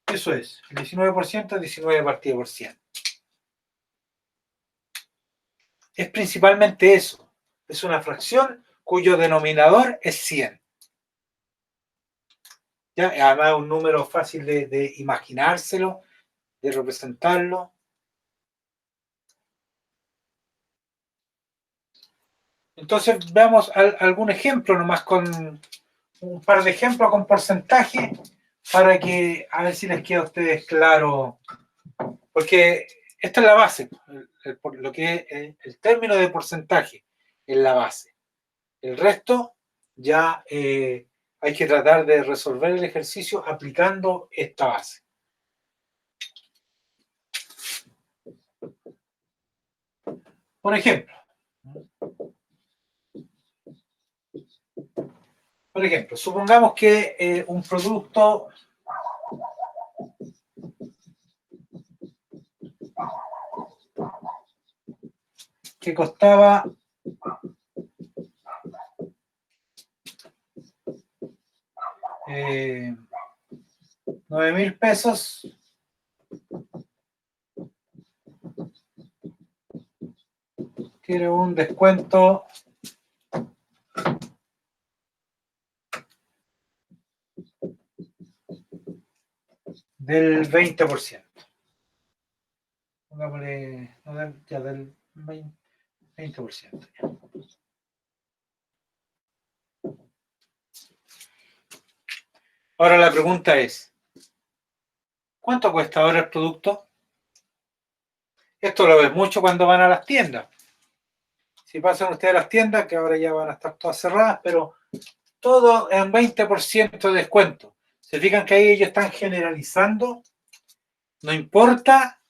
Eso es, el 19% es 19 partido por 100. Es principalmente eso. Es una fracción cuyo denominador es 100. ¿Ya? Además es un número fácil de imaginárselo, de representarlo. Entonces veamos algún ejemplo nomás, con un par de ejemplos con porcentaje, para que a ver si les queda a ustedes claro, porque esta es la base, lo que es el término de porcentaje es la base. El resto ya hay que tratar de resolver el ejercicio aplicando esta base. Por ejemplo, supongamos que un producto que costaba $9,000, tiene un descuento del 20%. Pongámosle, ya del 20%. Ahora la pregunta es, ¿cuánto cuesta ahora el producto? Esto lo ves mucho cuando van a las tiendas. Si pasan ustedes a las tiendas, que ahora ya van a estar todas cerradas, pero todo en 20% de descuento. ¿Se fijan que ahí ellos están generalizando? No importa,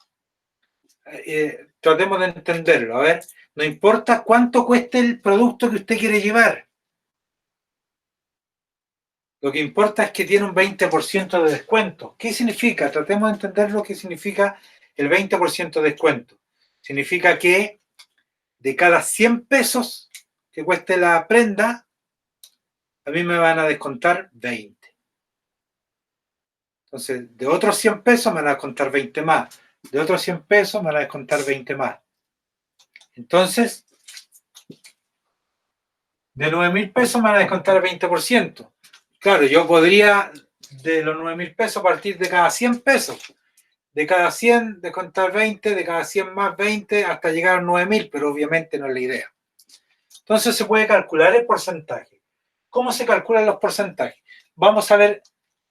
tratemos de entenderlo, a ver, no importa cuánto cueste el producto que usted quiere llevar. Lo que importa es que tiene un 20% de descuento. ¿Qué significa? Tratemos de entender lo que significa el 20% de descuento. Significa que de cada 100 pesos que cueste la prenda, a mí me van a descontar 20. Entonces, de otros 100 pesos me van a descontar 20 más. De otros 100 pesos me van a descontar 20 más. Entonces, de 9,000 pesos me van a descontar el 20%. Claro, yo podría de los 9,000 pesos partir de cada 100 pesos. De cada 100 descontar 20, de cada 100 más 20, hasta llegar a 9,000, pero obviamente no es la idea. Entonces se puede calcular el porcentaje. ¿Cómo se calculan los porcentajes? Vamos a ver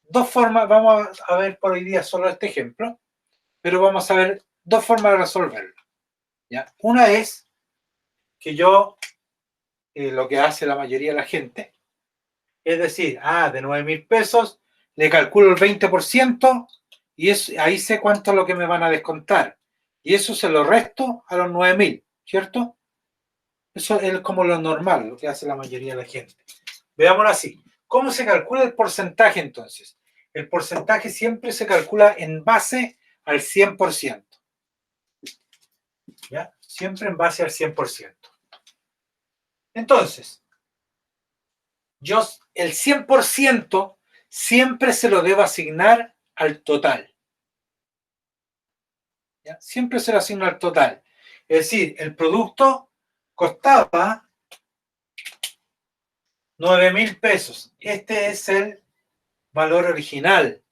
dos formas, vamos a ver por hoy día solo este ejemplo, pero vamos a ver dos formas de resolverlo. ¿Ya? Una es que yo, lo que hace la mayoría de la gente, Es decir, de 9.000 pesos, le calculo el 20% y ahí sé cuánto es lo que me van a descontar. Y eso se lo resto a los 9.000, ¿cierto? Eso es como lo normal, lo que hace la mayoría de la gente. Veámoslo así. ¿Cómo se calcula el porcentaje entonces? El porcentaje siempre se calcula en base al 100%. ¿Ya? Siempre en base al 100%. Entonces, yo el 100% siempre se lo debo asignar al total. ¿Ya? Siempre se lo asigno al total. Es decir, el producto costaba 9.000 pesos. Este es el valor original.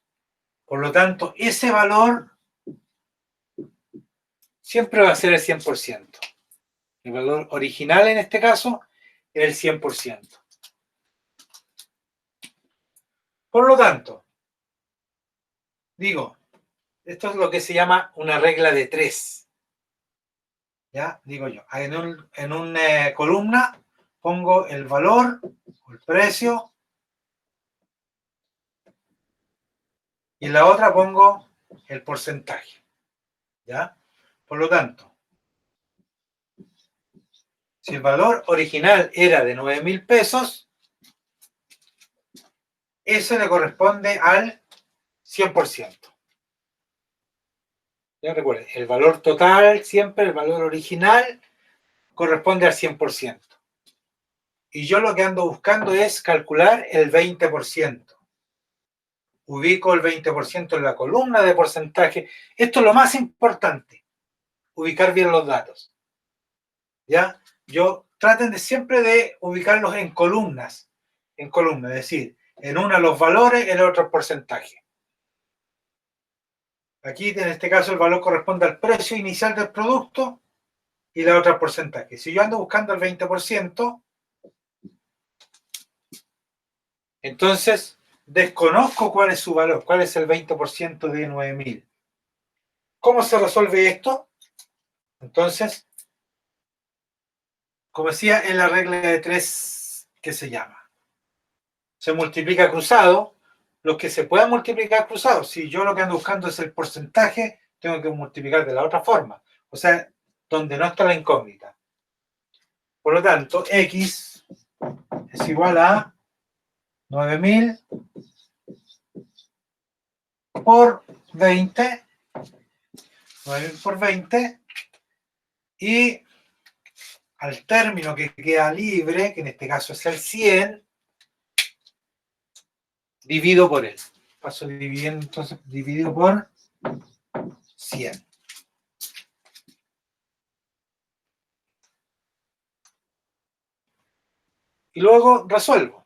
Por lo tanto, ese valor siempre va a ser el 100%. El valor original en este caso es el 100%. Por lo tanto, digo, esto es lo que se llama una regla de 3. ¿Ya? Digo yo, en una columna pongo el valor, el precio, y en la otra pongo el porcentaje. ¿Ya? Por lo tanto, si el valor original era de 9.000 pesos, eso le corresponde al 100%. Ya recuerden, el valor total, siempre el valor original, corresponde al 100%. Y yo lo que ando buscando es calcular el 20%. Ubico el 20% en la columna de porcentaje. Esto es lo más importante, ubicar bien los datos. ¿Ya? Traten siempre de ubicarlos en columnas, es decir, en una los valores, en el otro el porcentaje. Aquí, en este caso, el valor corresponde al precio inicial del producto y la otra el porcentaje. Si yo ando buscando el 20%, entonces desconozco cuál es su valor, cuál es el 20% de 9.000. ¿Cómo se resuelve esto? Entonces, como decía, es la regla de 3 que se llama. Se multiplica cruzado. Los que se puedan multiplicar cruzados, si yo lo que ando buscando es el porcentaje, tengo que multiplicar de la otra forma. O sea, donde no está la incógnita. Por lo tanto, X es igual a 9.000 por 20. 9.000 por 20. Y al término que queda libre, que en este caso es el 100, divido por él. Paso dividiendo, entonces dividido por 100. Y luego resuelvo.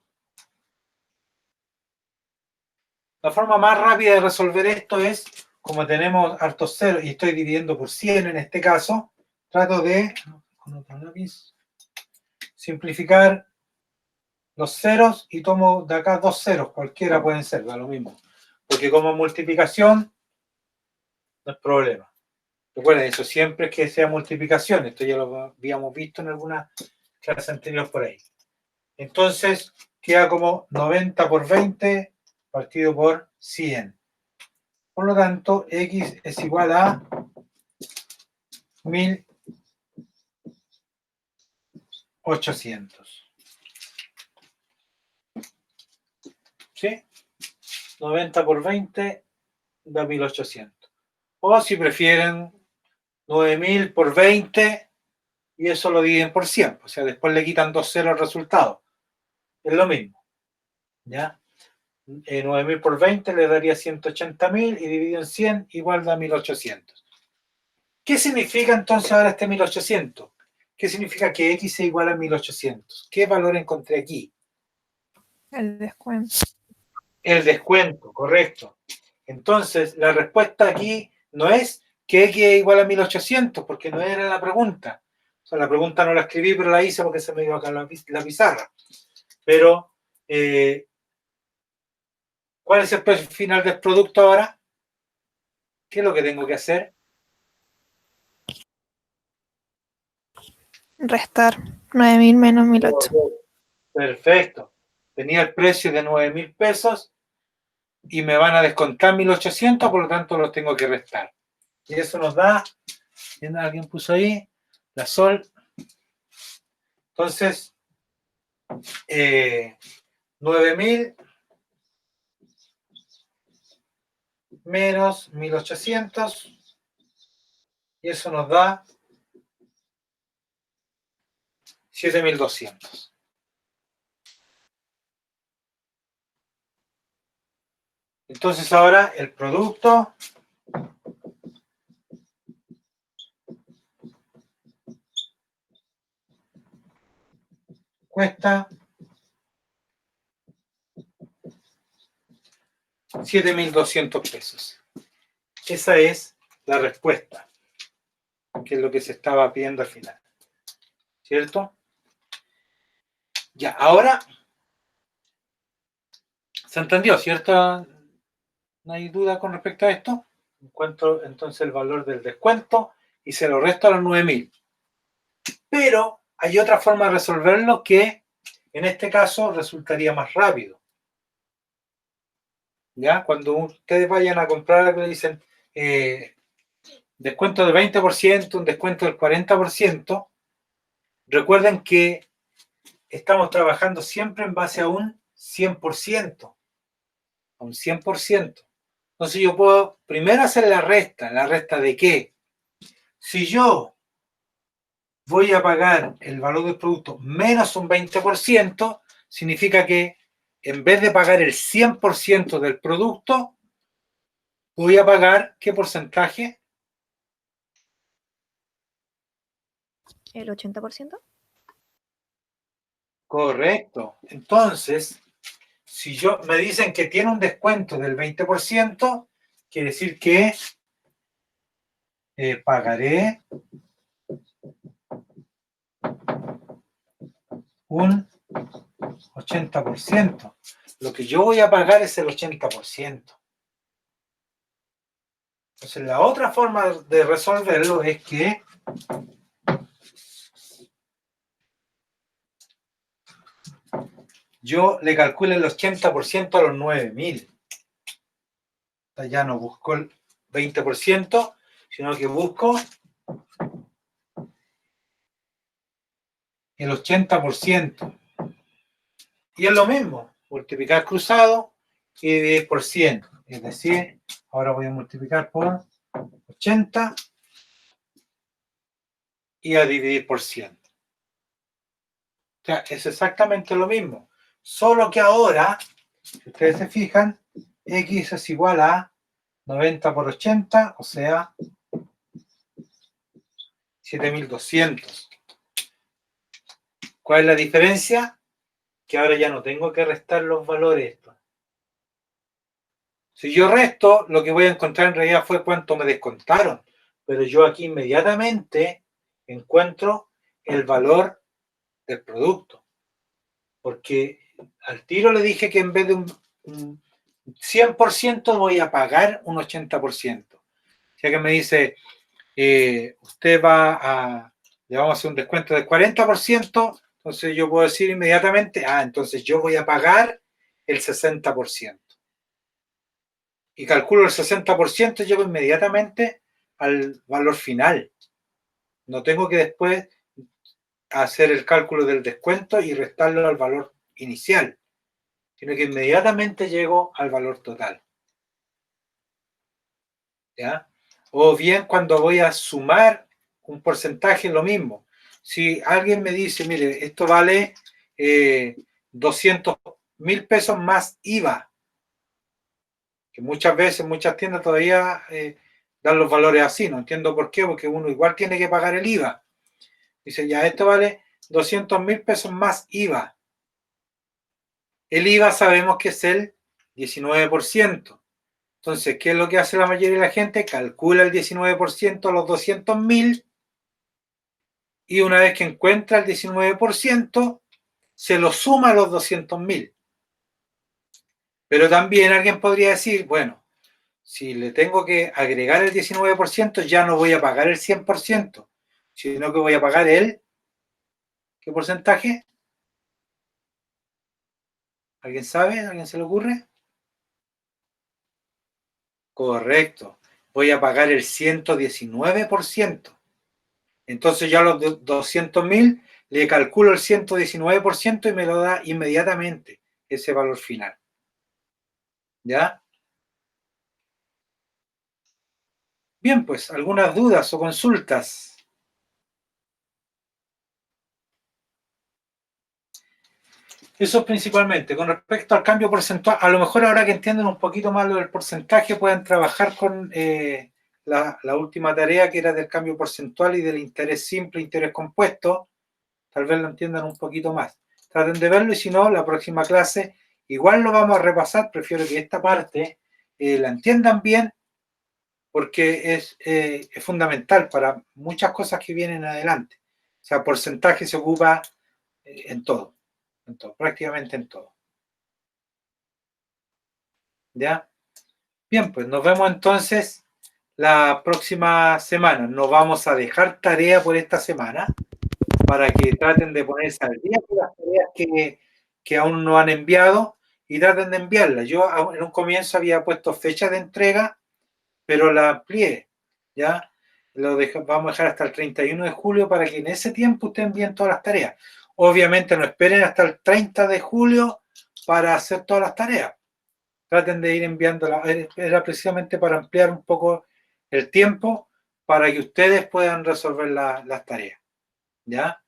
La forma más rápida de resolver esto es, como tenemos hartos ceros y estoy dividiendo por 100 en este caso, trato de, con otro lápiz, simplificar los ceros y tomo de acá 2 ceros, cualquiera pueden ser, da lo mismo. Porque como multiplicación no es problema. Recuerden, eso siempre es que sea multiplicación. Esto ya lo habíamos visto en alguna clase anterior por ahí. Entonces, queda como 90 por 20 partido por 100. Por lo tanto, X es igual a 1.800. ¿Sí? 90 por 20 da 1.800. O si prefieren 9.000 por 20 y eso lo dividen por 100. O sea, después le quitan 2 ceros al resultado. Es lo mismo. ¿Ya? 9.000 por 20 le daría 180.000 y dividido en 100 igual da 1.800. ¿Qué significa entonces ahora este 1.800? ¿Qué significa que X es igual a 1.800? ¿Qué valor encontré aquí? El descuento. El descuento, correcto. Entonces, la respuesta aquí no es que X es igual a 1.800, porque no era la pregunta. O sea, la pregunta no la escribí, pero la hice porque se me dio acá la pizarra. Pero, ¿cuál es el precio final del producto ahora? ¿Qué es lo que tengo que hacer? Restar 9.000 menos 1.800. Perfecto. tenía el precio de 9.000 pesos y me van a descontar 1.800, por lo tanto los tengo que restar. Y eso nos da, ¿alguien puso ahí? La Sol. Entonces, 9.000 menos 1.800, y eso nos da 7.200. Entonces ahora el producto cuesta 7.200 pesos. Esa es la respuesta, que es lo que se estaba pidiendo al final. ¿Cierto? Ya, ahora se entendió, ¿cierto? No hay duda con respecto a esto. Encuentro entonces el valor del descuento y se lo resto a los 9.000. Pero hay otra forma de resolverlo que en este caso resultaría más rápido. ¿Ya? Cuando ustedes vayan a comprar algo y dicen descuento del 20%, un descuento del 40%, recuerden que estamos trabajando siempre en base a un 100%. A un 100%. Entonces yo puedo primero hacer la resta. ¿La resta de qué? Si yo voy a pagar el valor del producto menos un 20%, significa que en vez de pagar el 100% del producto, voy a pagar ¿qué porcentaje? ¿El 80%? Correcto. Entonces, si yo me dicen que tiene un descuento del 20%, quiere decir que pagaré un 80%. Lo que yo voy a pagar es el 80%. Entonces, la otra forma de resolverlo es que yo le calculo el 80% a los 9.000. Ya no busco el 20%, sino que busco el 80%. Y es lo mismo, multiplicar cruzado y dividir por 100. Es decir, ahora voy a multiplicar por 80 y a dividir por 100. O sea, es exactamente lo mismo. Solo que ahora, si ustedes se fijan, X es igual a 90 por 80, o sea, 7.200. ¿Cuál es la diferencia? Que ahora ya no tengo que restar los valores. Si yo resto, lo que voy a encontrar en realidad fue cuánto me descontaron. Pero yo aquí inmediatamente encuentro el valor del producto. Porque al tiro le dije que en vez de un 100% voy a pagar un 80%. O sea que me dice, usted le vamos a hacer un descuento del 40%, entonces yo puedo decir inmediatamente, entonces yo voy a pagar el 60%. Y calculo el 60%, llego inmediatamente al valor final. No tengo que después hacer el cálculo del descuento y restarlo al valor inicial, sino que inmediatamente llego al valor total. ¿Ya? O bien cuando voy a sumar un porcentaje, lo mismo. Si alguien me dice, mire, esto vale 200.000 pesos más IVA, que muchas veces, muchas tiendas todavía dan los valores así, no entiendo por qué, porque uno igual tiene que pagar el IVA. Dice, ya, esto vale 200.000 pesos más IVA. El IVA sabemos que es el 19%. Entonces, ¿qué es lo que hace la mayoría de la gente? Calcula el 19% a los 200.000 y una vez que encuentra el 19%, se lo suma a los 200.000. Pero también alguien podría decir, bueno, si le tengo que agregar el 19%, ya no voy a pagar el 100%, sino que voy a pagar el, ¿qué porcentaje? ¿Alguien sabe? ¿Alguien se le ocurre? Correcto. Voy a pagar el 119%. Entonces yo a los 200.000 le calculo el 119% y me lo da inmediatamente ese valor final. ¿Ya? Bien, pues, ¿algunas dudas o consultas? Eso principalmente. Con respecto al cambio porcentual, a lo mejor ahora que entienden un poquito más lo del porcentaje, pueden trabajar con la última tarea que era del cambio porcentual y del interés simple, interés compuesto. Tal vez lo entiendan un poquito más. Traten de verlo y si no, la próxima clase igual lo vamos a repasar. Prefiero que esta parte la entiendan bien porque es fundamental para muchas cosas que vienen adelante. O sea, porcentaje se ocupa en todo, prácticamente en todo. ¿Ya? Bien, pues nos vemos entonces la próxima semana. No vamos a dejar tarea por esta semana para que traten de ponerse al día con las tareas que aún no han enviado y traten de enviarlas. Yo en un comienzo había puesto fecha de entrega, pero la amplié, ¿ya? Vamos a dejar hasta el 31 de julio para que en ese tiempo ustedes envíen todas las tareas. Obviamente no esperen hasta el 30 de julio para hacer todas las tareas. Traten de ir enviándolas. Era precisamente para ampliar un poco el tiempo para que ustedes puedan resolver las tareas, ¿ya?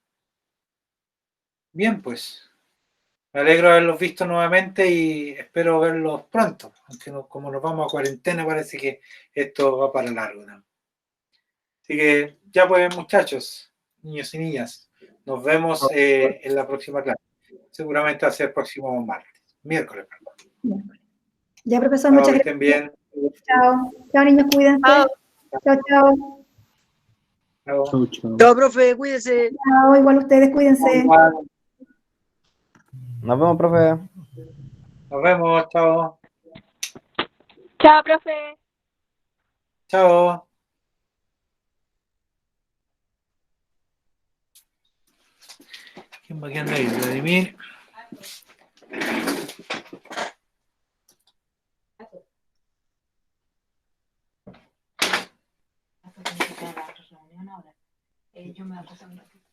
Bien, pues. Me alegro de haberlos visto nuevamente y espero verlos pronto. Aunque como nos vamos a cuarentena, parece que esto va para largo, ¿no? Así que ya pues, muchachos, niños y niñas, nos vemos en la próxima clase. Seguramente va a ser el próximo miércoles, perdón. Ya, profesor, Chao, muchas que gracias. estén bien. Chao. Chao, niños, cuídense. Chao. Chao, chao. Chao. Chao, profe, cuídese. Chao, igual ustedes, cuídense. Nos vemos, profe. Nos vemos, chao. Chao, profe. Chao. ¿Quién va a quedar ahí? Vladimir. Yo me voy a pasar un ratito.